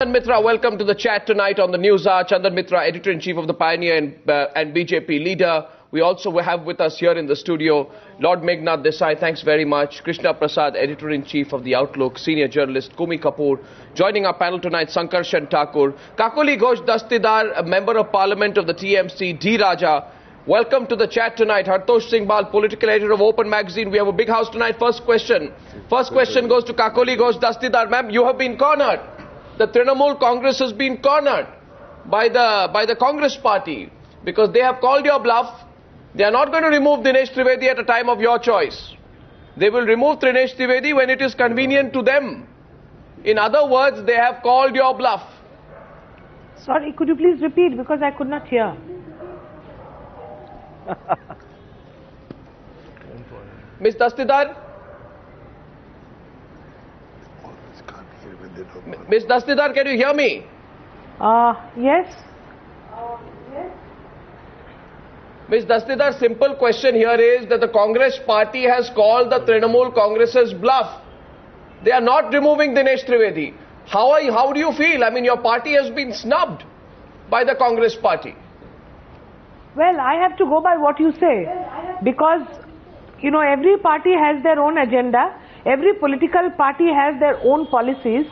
Chandan Mitra, welcome to the chat tonight on the News Hour. Chandan Mitra, Editor-in-Chief of the Pioneer and BJP leader. We also have with us here in the studio Lord Meghnad Desai, thanks very much. Krishna Prasad, Editor-in-Chief of the Outlook, Senior Journalist Coomi Kapoor. Joining our panel tonight, Sankarshan Thakur. Kakoli Ghosh Dastidar, a Member of Parliament of the TMC, D. Raja. Welcome to the chat tonight. Hartosh Singh Bal, Political Editor of Open Magazine. We have a big house tonight. First question goes to Kakoli Ghosh Dastidar. Ma'am, you have been cornered. The Trinamool Congress has been cornered by the Congress party because they have called your bluff. They are not going to remove Dinesh Trivedi at a time of your choice. They will remove Dinesh Trivedi when it is convenient to them. In other words, they have called your bluff. Sorry, could you please repeat because I could not hear. Ms. Dastidar? Ms. Dastidar, can you hear me? Yes. Ms. Dastidar, simple question here is that the Congress party has called the Trinamool Congress's bluff. They are not removing Dinesh Trivedi. How do you feel? I mean, your party has been snubbed by the Congress party. Well, I have to go by what you say because, you know, every party has their own agenda. Every political party has their own policies.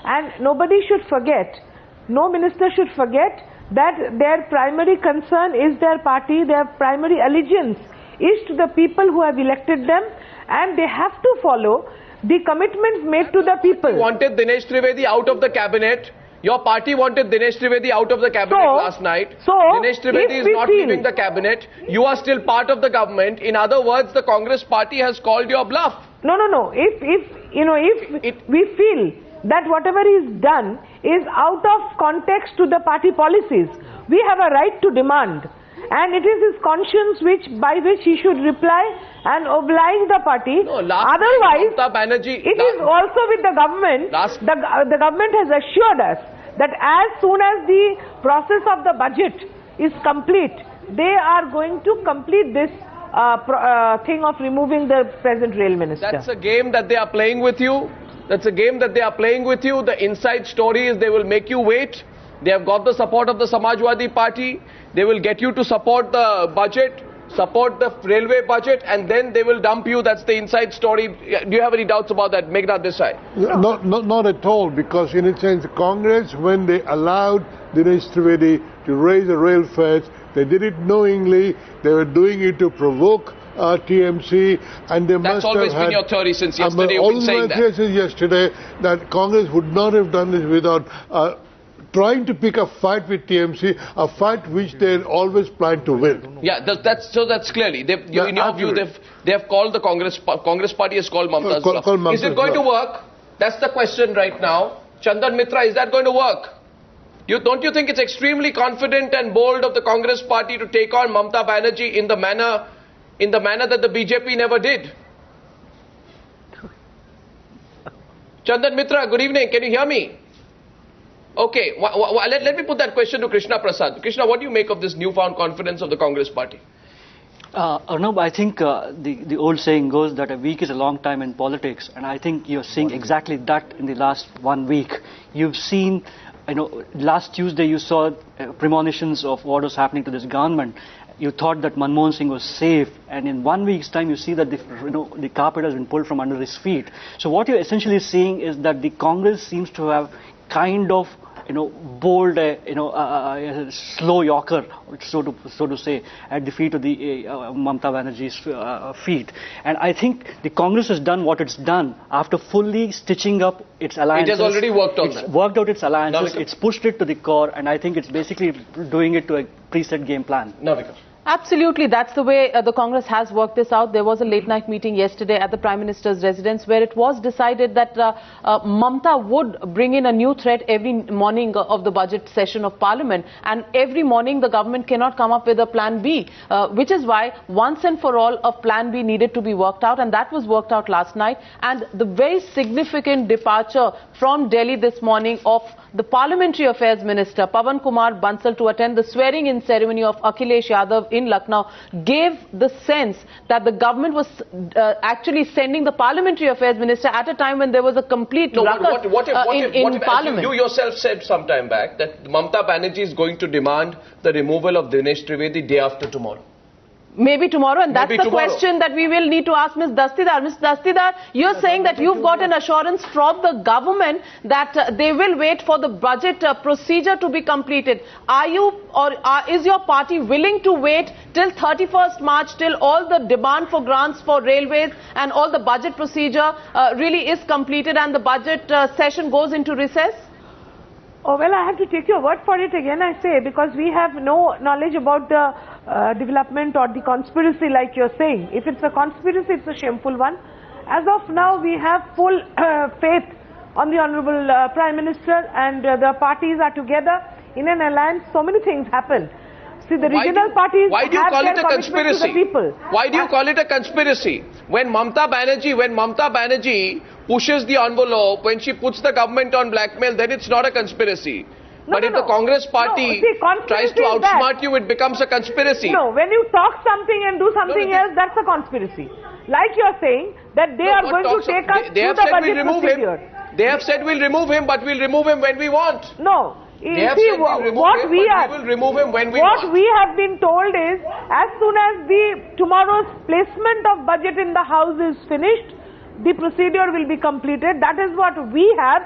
And nobody should forget, no minister should forget that their primary concern is their party, their primary allegiance is to the people who have elected them, and they have to follow the commitments made to the people. You wanted Dinesh Trivedi out of the cabinet. Your party wanted Dinesh Trivedi out of the cabinet last night. So, Dinesh Trivedi is not leaving the cabinet. You are still part of the government. In other words, the Congress party has called your bluff. No. If we feel that whatever is done is out of context to the party policies, we have a right to demand, and it is his conscience by which he should reply and oblige the party. No, otherwise it is also with the government. The government has assured us that as soon as the process of the budget is complete, they are going to complete this thing of removing the present rail minister. That's a game that they are playing with you. The inside story is they will make you wait. They have got the support of the Samajwadi Party. They will get you to support the budget, support the railway budget, and then they will dump you. That's the inside story. Do you have any doubts about that, Meghnad Desai? Not at all, because in a sense, Congress, when they allowed Dinesh Trivedi to raise the rail fares, they did it knowingly. They were doing it to provoke TMC, and they That's always been your theory since yesterday. You've been saying that. Since yesterday, that Congress would not have done this without trying to pick a fight with TMC, a fight which they had always planned to win. Yeah, that's clearly. In your view, they have called the Congress party has called Mamata's bluff. Is it going to work? That's the question right now. Chandan Mitra, is that going to work? Don't you think it's extremely confident and bold of the Congress party to take on Mamata Banerjee in the manner that the BJP never did? Chandan Mitra, good evening. Can you hear me? Okay, let me put that question to Krishna Prasad. Krishna, what do you make of this newfound confidence of the Congress party? Arnab, I think the old saying goes that a week is a long time in politics, and I think you're seeing exactly that in the last 1 week. You've seen, last Tuesday you saw premonitions of what was happening to this government. You thought that Manmohan Singh was safe, and in 1 week's time you see that the carpet has been pulled from under his feet. So what you're essentially seeing is that the Congress seems to have kind of bold, slow yorker, so to say, at the feet of the Mamata Banerjee's feet. And I think the Congress has done what it's done after fully stitching up its alliances. It has already worked on that. It's worked out its alliances, it's pushed it to the core, and I think it's basically doing it to a preset game plan. Navika. Absolutely, that's the way the Congress has worked this out. There was a late-night meeting yesterday at the Prime Minister's residence where it was decided that Mamata would bring in a new threat every morning of the budget session of Parliament, and every morning the government cannot come up with a plan B, which is why once and for all a plan B needed to be worked out, and that was worked out last night. And the very significant departure from Delhi this morning of the Parliamentary Affairs Minister Pawan Kumar Bansal to attend the swearing-in ceremony of Akhilesh Yadav in Lucknow gave the sense that the government was actually sending the Parliamentary Affairs Minister at a time when there was a complete ruckus in Parliament. You yourself said some time back that Mamata Banerjee is going to demand the removal of Dinesh Trivedi day after tomorrow. Maybe tomorrow, and that's the question that we will need to ask Ms. Dastidar. Ms. Dastidar, you're saying that you've got an assurance from the government that they will wait for the budget procedure to be completed. Are you or is your party willing to wait till 31st March, till all the demand for grants for railways and all the budget procedure really is completed and the budget session goes into recess? Oh, well, I have to take your word for it again, I say, because we have no knowledge about the development or the conspiracy like you're saying. If it's a conspiracy, it's a shameful one. As of now, we have full faith on the Honorable Prime Minister, and the parties are together in an alliance. So many things happen. See, the regional parties why do you call it a conspiracy? People. Why do you call it a conspiracy? When Mamata Banerjee pushes the envelope, when she puts the government on blackmail, then it's not a conspiracy. But if the Congress party tries to outsmart you, it becomes a conspiracy. No, when you talk something and do something else, that's a conspiracy. Like you're saying, that they are going to take us through the budget procedure. They have said we'll remove him, but we'll remove him when we want. No. They have said we will remove him when we want. What we have been told is, as soon as tomorrow's placement of budget in the House is finished, the procedure will be completed. That is what we have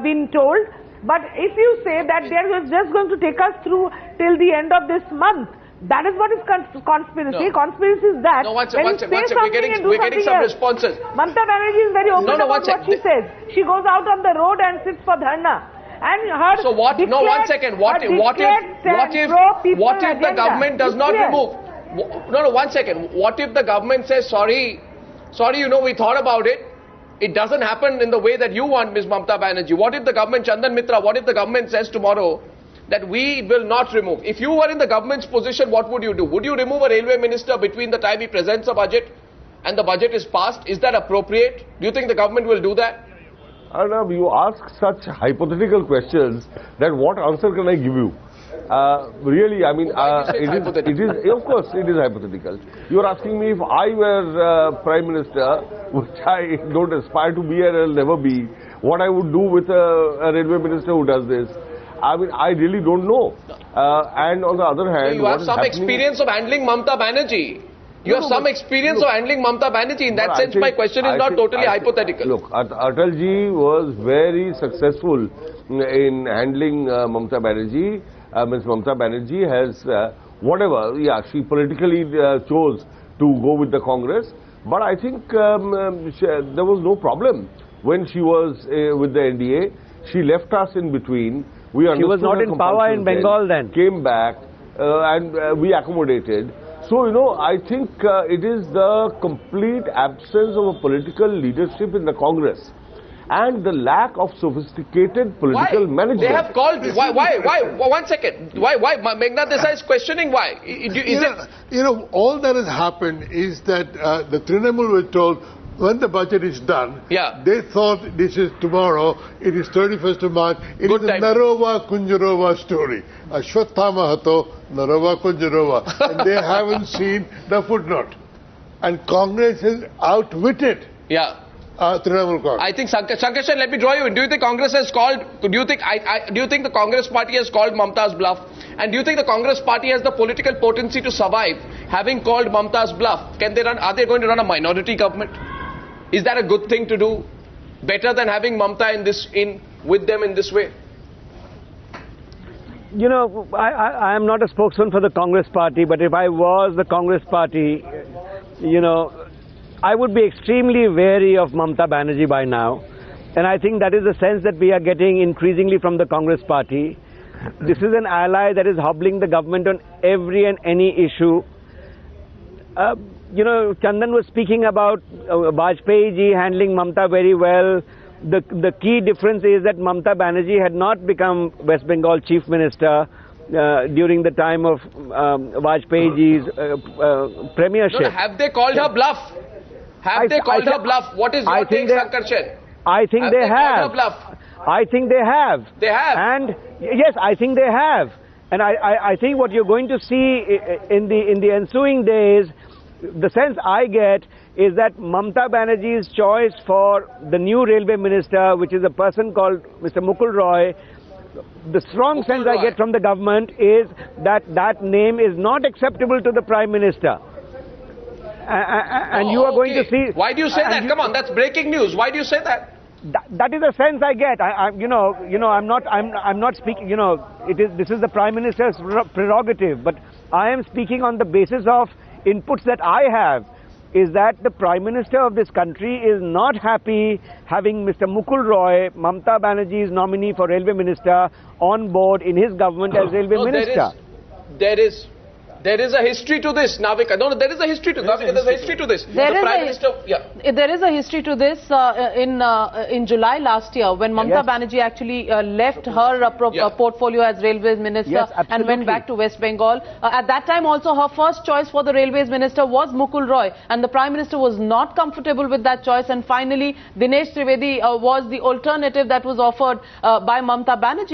been told. But if you say that they are just going to take us through till the end of this month, that is what is conspiracy. No. Conspiracy is that we're getting some responses. Mamata Banerjee is very open about what she says. She goes out on the road and sits for dharna. And her so what? No, 1 second. What if the government does not remove? No, 1 second. What if the government says sorry? You know, we thought about it. It doesn't happen in the way that you want, Ms. Mamata Banerjee. What if the government, Chandan Mitra, what if the government says tomorrow that we will not remove? If you were in the government's position, what would you do? Would you remove a railway minister between the time he presents a budget and the budget is passed? Is that appropriate? Do you think the government will do that? Arnab, you ask such hypothetical questions that what answer can I give you? Really, I mean, it is, of course, it is hypothetical. You are asking me if I were Prime Minister, which I don't aspire to be and I'll never be, what I would do with a railway minister who does this. I mean, I really don't know. And on the other hand, you have some experience of handling Mamata Banerjee. You have some experience of handling Mamata Banerjee. In that sense, my question is not totally hypothetical. Look, Atalji was very successful in handling Mamata Banerjee. Ms. Mamata Banerjee has, she politically chose to go with the Congress. But I think there was no problem when she was with the NDA. She left us in between. She was not in power in Bengal then. Came back and we accommodated. So, you know, I think it is the complete absence of a political leadership in the Congress and the lack of sophisticated political management. They have called. Why? 1 second. Why? Meghnad Desai is questioning why. You know, all that has happened is that the Trinamool were told when the budget is done, they thought this is tomorrow, it is 31st of March, it is a Narova Kunjarova story. Ashwathama Hato, Narova Kunjarova. And they haven't seen the footnote. And Congress has outwitted Trinamool Congress. I think, Sankarshan, let me draw you in. Do you think Congress has called, do you think the Congress party has called Mamata's bluff? And do you think the Congress party has the political potency to survive having called Mamata's bluff? Are they going to run a minority government? Is that a good thing to do? Better than having Mamata with them in this way? You know, I am not a spokesman for the Congress party, but if I was the Congress party, you know, I would be extremely wary of Mamata Banerjee by now. And I think that is the sense that we are getting increasingly from the Congress party. This is an ally that is hobbling the government on every and any issue. You know, Chandan was speaking about Vajpayee ji handling Mamata very well. The key difference is that Mamata Banerjee had not become West Bengal Chief Minister during the time of Vajpayee ji's premiership. No, have they called her bluff? Have they called her bluff? What is your take, Sankarshan? I think they have. Called her bluff? I think they have. They have? And yes, I think they have. And I think what you're going to see in the ensuing days, the sense I get is that Mamata Banerjee's choice for the new railway minister, which is a person called Mr. Mukul Roy, the strong sense I get from the government is that that name is not acceptable to the Prime Minister. And you are going to see... Why do you say that? Come on, that's breaking news. Why do you say that? That is the sense I get. I'm not speaking, this is the Prime Minister's prerogative, but I am speaking on the basis of inputs that I have, is that the Prime Minister of this country is not happy having Mr. Mukul Roy, Mamata Banerjee's nominee for Railway Minister, on board in his government as Railway Minister. There is a history to this, Navika. No, there is a history to this. There's a history to this. There is a history to this in July last year when Mamata Banerjee actually left her portfolio as Railways Minister and went back to West Bengal. At that time also her first choice for the Railways Minister was Mukul Roy, and the Prime Minister was not comfortable with that choice, and finally Dinesh Trivedi was the alternative that was offered by Mamata Banerjee.